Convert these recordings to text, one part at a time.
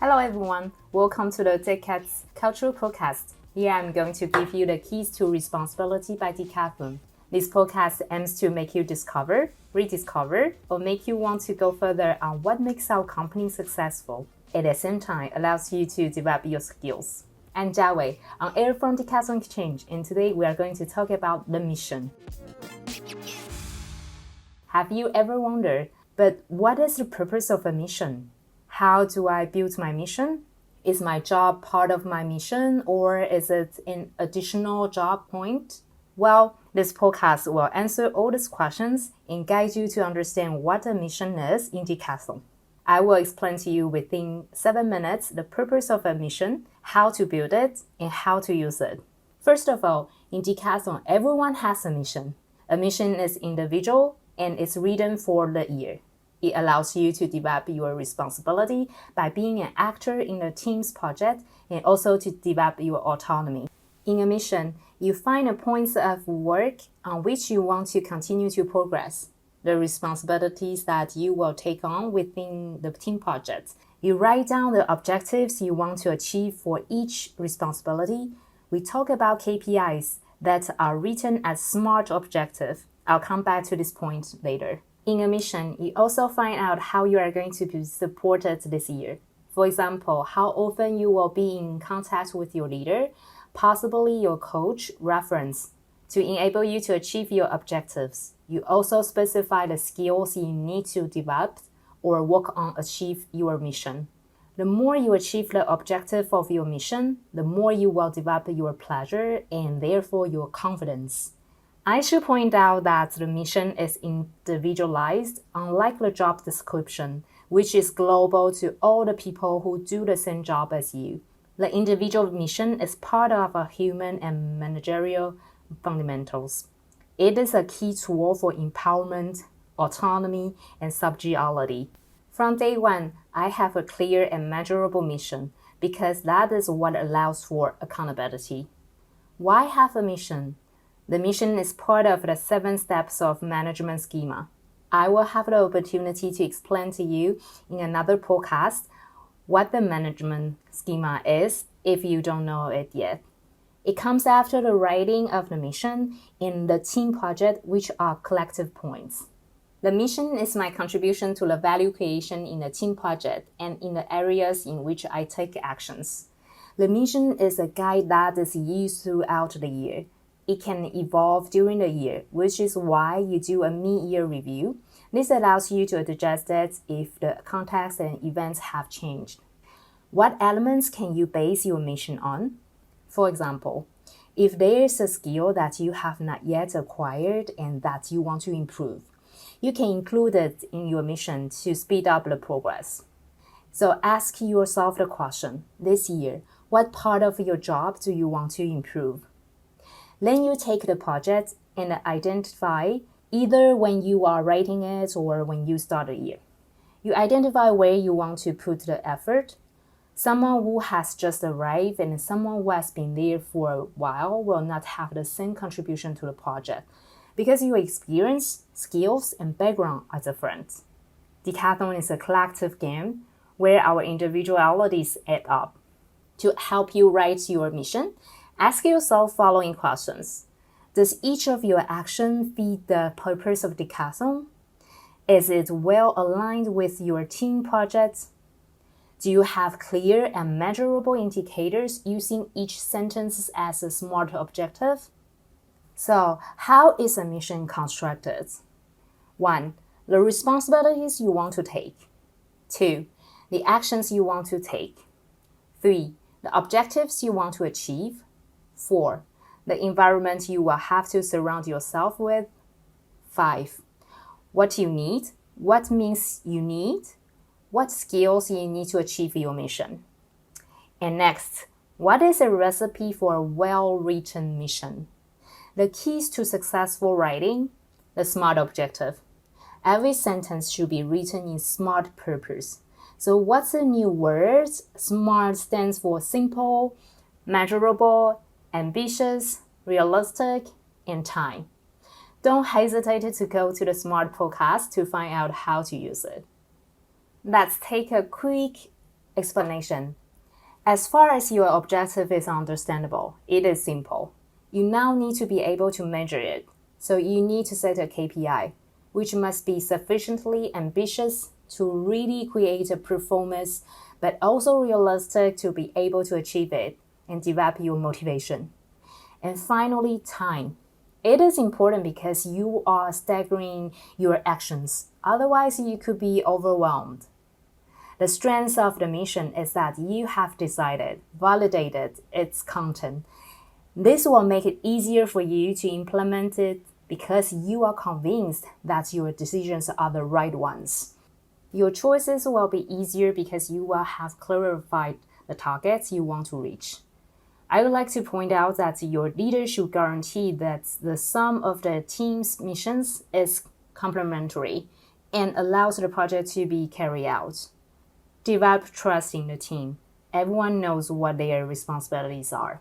Hello everyone, welcome to the Decath Cultural Podcast. Here I'm going to give you the keys to responsibility by Decathlon. This podcast aims to make you discover, rediscover, or make you want to go further on what makes our company successful. At the same time, allows you to develop your skills. I'm Jiawei, on air from Decathlon Exchange, and today we are going to talk about the mission. Have you ever wondered, but what is the purpose of a mission? How do I build my mission? Is my job part of my mission or is it an additional job point? Well, this podcast will answer all these questions and guide you to understand what a mission is in Decathlon. I will explain to you within 7 minutes the purpose of a mission, how to build it, and how to use it. First of all, in Decathlon, everyone has a mission. A mission is individual and it's written for the year. It allows you to develop your responsibility by being an actor in a team's project and also to develop your autonomy. In a mission, you find the points of work on which you want to continue to progress, the responsibilities that you will take on within the team project. You write down the objectives you want to achieve for each responsibility. We talk about KPIs that are written as SMART objectives. I'll come back to this point later. In a mission, you also find out how you are going to be supported this year. For example, how often you will be in contact with your leader, possibly your coach, reference, to enable you to achieve your objectives. You also specify the skills you need to develop or work on achieve your mission. The more you achieve the objective of your mission, the more you will develop your pleasure and therefore your confidence. I should point out that the mission is individualized, unlike the job description, which is global to all the people who do the same job as you. The individual mission is part of a human and managerial fundamentals. It is a key tool for empowerment, autonomy, and subsidiarity. From day one, I have a clear and measurable mission because that is what allows for accountability. Why have a mission? The mission is part of the 7 steps of management schema. I will have the opportunity to explain to you in another podcast what the management schema is if you don't know it yet. It comes after the writing of the mission in the team project, which are collective points. The mission is my contribution to the value creation in the team project and in the areas in which I take actions. The mission is a guide that is used throughout the year. It can evolve during the year, which is why you do a mid-year review. This allows you to adjust it if the context and events have changed. What elements can you base your mission on? For example, if there is a skill that you have not yet acquired and that you want to improve, you can include it in your mission to speed up the progress. So ask yourself the question, this year, what part of your job do you want to improve? Then you take the project and identify either when you are writing it or when you start the year. You identify where you want to put the effort. Someone who has just arrived and someone who has been there for a while will not have the same contribution to the project because your experience, skills, and background are different. Decathlon is a collective game where our individualities add up. To help you write your mission, ask yourself following questions. Does each of your actions fit the purpose of Decathlon? Is it well aligned with your team project? Do you have clear and measurable indicators using each sentence as a SMART objective? So, how is a mission constructed? 1. The responsibilities you want to take. 2. The actions you want to take. 3. The objectives you want to achieve. 4. The environment you will have to surround yourself with. 5. What you need, what means you need, what skills you need to achieve your mission. And next, what is a recipe for a well-written mission? The keys to successful writing, the SMART objective. Every sentence should be written in SMART purpose. So what's the new word? SMART stands for simple, measurable, ambitious, realistic, and time. Don't hesitate to go to the SMART podcast to find out how to use it. Let's take a quick Explanation. As far as your objective is understandable, it is simple. You now need to be able to measure it. So you need to set a KPI, which must be sufficiently ambitious to really create a performance, but also realistic to be able to achieve it and develop your motivation. And finally, time. It is important because you are staggering your actions. Otherwise, you could be overwhelmed. The strength of the mission is that you have decided, validated its content. This will make it easier for you to implement it because you are convinced that your decisions are the right ones. Your choices will be easier because you will have clarified the targets you want to reach. I would like to point out that your leader should guarantee that the sum of the team's missions is complementary and allows the project to be carried out. Develop trust in the team. Everyone knows what their responsibilities are.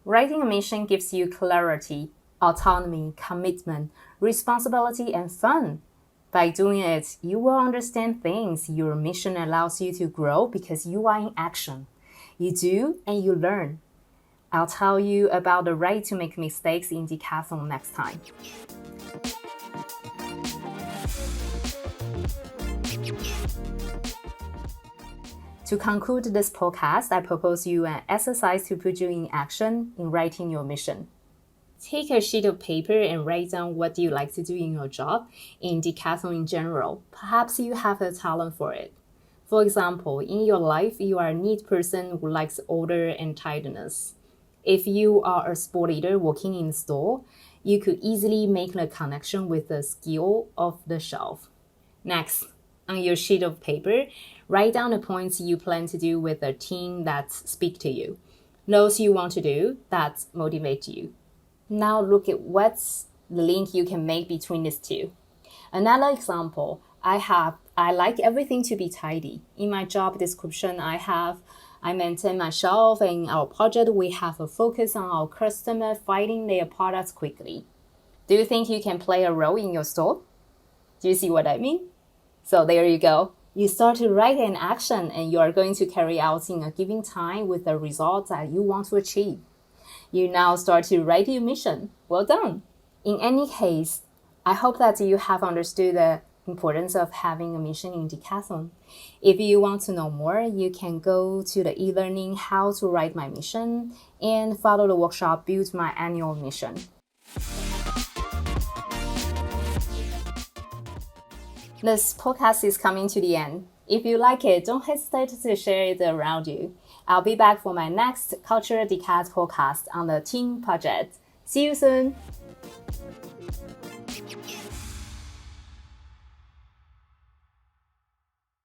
Writing a mission gives you clarity, autonomy, commitment, responsibility, and fun. By doing it, you will understand things. Your mission allows you to grow because you are in action. You do and you learn. I'll tell you about the right to make mistakes in Decathlon next time. To conclude this podcast, I propose you an exercise to put you in action in writing your mission. Take a sheet of paper and write down what you like to do in your job, in Decathlon in general. Perhaps you have a talent for it. For example, in your life, you are a neat person who likes order and tidiness. If you are a sport leader working in a store, you could easily make a connection with the skill of the shelf. Next, on your sheet of paper, write down the points you plan to do with the team that speak to you, those you want to do that motivate you. Now look at what's the link you can make between these two. Another example, I like everything to be tidy. In my job description, I maintain my shelf. In our project, we have a focus on our customer finding their products quickly. Do you think you can play a role in your store? Do you see what I mean? So there you go. You start to write an action and you are going to carry out in a given time with the results that you want to achieve. You now start to write your mission. Well done. In any case, I hope that you have understood the importance of having a mission in Decathlon. If you want to know more, you can go to the e-learning How to Write My Mission and follow the workshop Build My Annual Mission. This podcast is coming to the end. If you like it, don't hesitate to share it around you. I'll be back for my next Culture Decath podcast on the team project. See you soon!